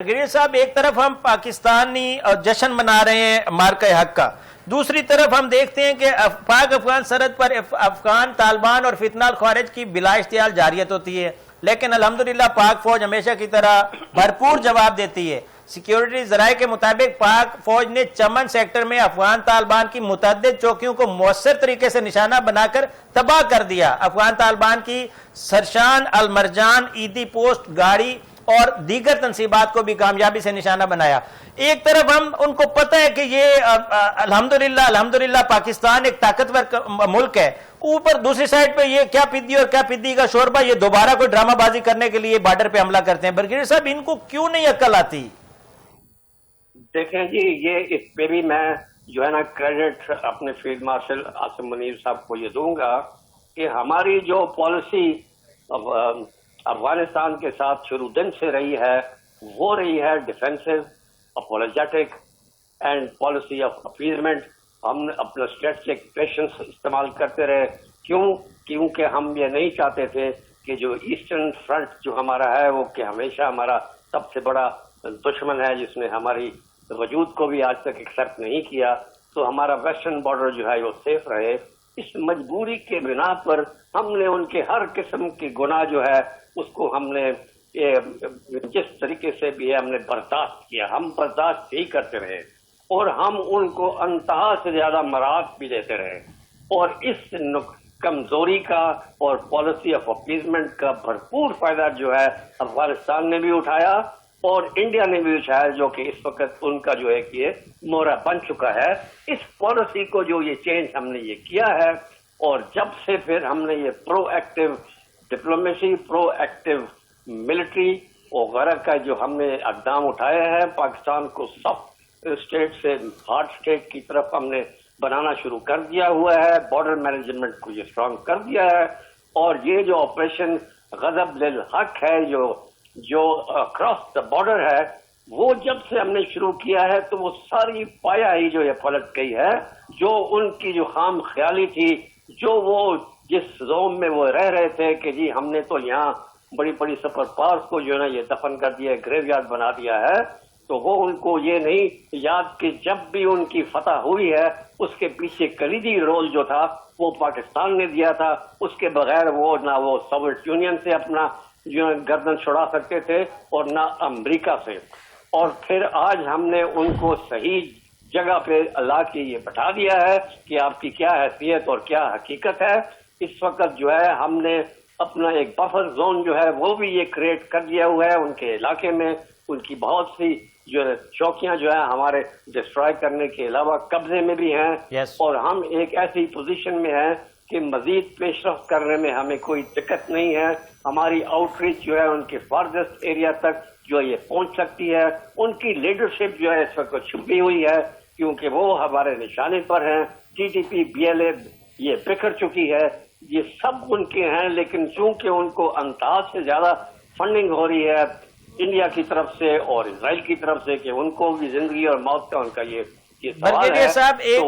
गिरी साहब, एक तरफ हम पाकिस्तानी जश्न मना रहे हैं मार्का हक का, दूसरी तरफ हम देखते हैं कि पाक अफगान सरहद पर अफगान तालिबान और फितनाल ख्वारिज की बिला इश्तियाल जारियत होती है, लेकिन अल्हम्दुलिल्लाह पाक फौज हमेशा की तरह भरपूर जवाब देती है। सिक्योरिटी जराये के मुताबिक पाक फौज ने चमन सेक्टर में अफगान तालिबान की मुतअद्दिद चौकियों को मौसर तरीके से निशाना बनाकर तबाह कर दिया। अफगान तालिबान की सरशान, अलमरजान, ईदी पोस्ट, गाड़ी और दीगर तनसीबात को भी कामयाबी से निशाना बनाया। एक तरफ हम उनको पता है कि ये अल्हम्दुलिल्लाह पाकिस्तान एक ताकतवर मुल्क है, ऊपर दूसरी साइड पे ये क्या पिद्दी और क्या पिद्दी का शोरबा, ये दोबारा कोई ड्रामाबाजी करने के लिए बॉर्डर पे हमला करते हैं। ब्रिगेडियर साहब, इनको क्यों नहीं अक्ल आती? देखें जी, ये इस पे भी मैं जो है ना क्रेडिट अपने फील्ड मार्शल आसिम मुनीर साहब को ये दूंगा कि हमारी जो पॉलिसी अफगानिस्तान के साथ शुरू दिन से रही है वो रही है defensive, apologetic and policy of appeasement. हम अपना स्ट्रेटजिक पेशेंस इस्तेमाल करते रहे। क्योंकि हम ये नहीं चाहते थे कि जो ईस्टर्न फ्रंट जो हमारा है वो कि हमेशा हमारा सबसे बड़ा दुश्मन है, जिसने हमारी वजूद को भी आज तक एक्सेप्ट नहीं किया, तो हमारा वेस्टर्न बॉर्डर जो है वो सेफ रहे। इस मजबूरी के बिना पर हमने उनके हर किस्म की गुनाह जो है उसको हमने जिस तरीके से भी है हमने बर्दाश्त किया, हम बर्दाश्त ही करते रहे और हम उनको अंतहा से ज्यादा मराहत भी देते रहे। और इस कमजोरी का और पॉलिसी ऑफ अपीजमेंट का भरपूर फायदा जो है अफगानिस्तान ने भी उठाया और इंडिया ने भी उठाया, जो कि इस वक्त उनका जो है कि ये मोहरा बन चुका है। इस पॉलिसी को जो ये चेंज हमने ये किया है और जब से फिर हमने ये प्रोएक्टिव डिप्लोमेसी, प्रोएक्टिव मिलिट्री वगैरह का जो हमने इक़दाम उठाए हैं, पाकिस्तान को सॉफ्ट स्टेट से हार्ड स्टेट की तरफ हमने बनाना शुरू कर दिया हुआ है, बॉर्डर मैनेजमेंट को ये स्ट्रांग कर दिया है। और ये जो ऑपरेशन गज़ब लिल हक है जो अक्रॉस द बॉर्डर है, वो जब से हमने शुरू किया है तो वो सारी पाया ही जो ये पलट गई है। जो उनकी जो खाम ख्याली थी, जो वो जिस जोन में वो रह रहे थे कि जी हमने तो यहाँ बड़ी बड़ी सुपर पावर्स को जो है ना ये दफन कर दिया है, ग्रेवयार्ड बना दिया है, तो वो उनको ये नहीं याद कि जब भी उनकी फतह हुई है उसके पीछे कलीदी रोल जो था वो पाकिस्तान ने दिया था। उसके बगैर वो ना वो सोवियत यूनियन से अपना जो गर्दन छुड़ा सकते थे और ना अमेरिका से। और फिर आज हमने उनको सही जगह पे अल्लाह की ये बता दिया है कि आपकी क्या हैसियत और क्या हकीकत है। इस वक्त जो है हमने अपना एक बफर जोन जो है वो भी ये क्रिएट कर दिया हुआ है उनके इलाके में। उनकी बहुत सी जो है चौकियां जो है हमारे डिस्ट्रॉय करने के अलावा कब्जे में भी हैं। और हम एक ऐसी पोजीशन में हैं कि मजीद पेशरफ्त करने में हमें कोई दिक्कत नहीं है। हमारी आउटरीच जो है उनके फारदेस्ट एरिया तक जो ये पहुंच सकती है। उनकी लीडरशिप जो है इस वक्त छुपी हुई है क्योंकि वो हमारे निशाने पर हैं। TTP, BLA ये बिखर चुकी है, ये सब उनके हैं, लेकिन चूंकि उनको अंतहा से ज्यादा फंडिंग हो रही है इंडिया की तरफ से और इजराइल की तरफ से कि उनको भी जिंदगी और मौत का उनका ये सवाल है। साहब,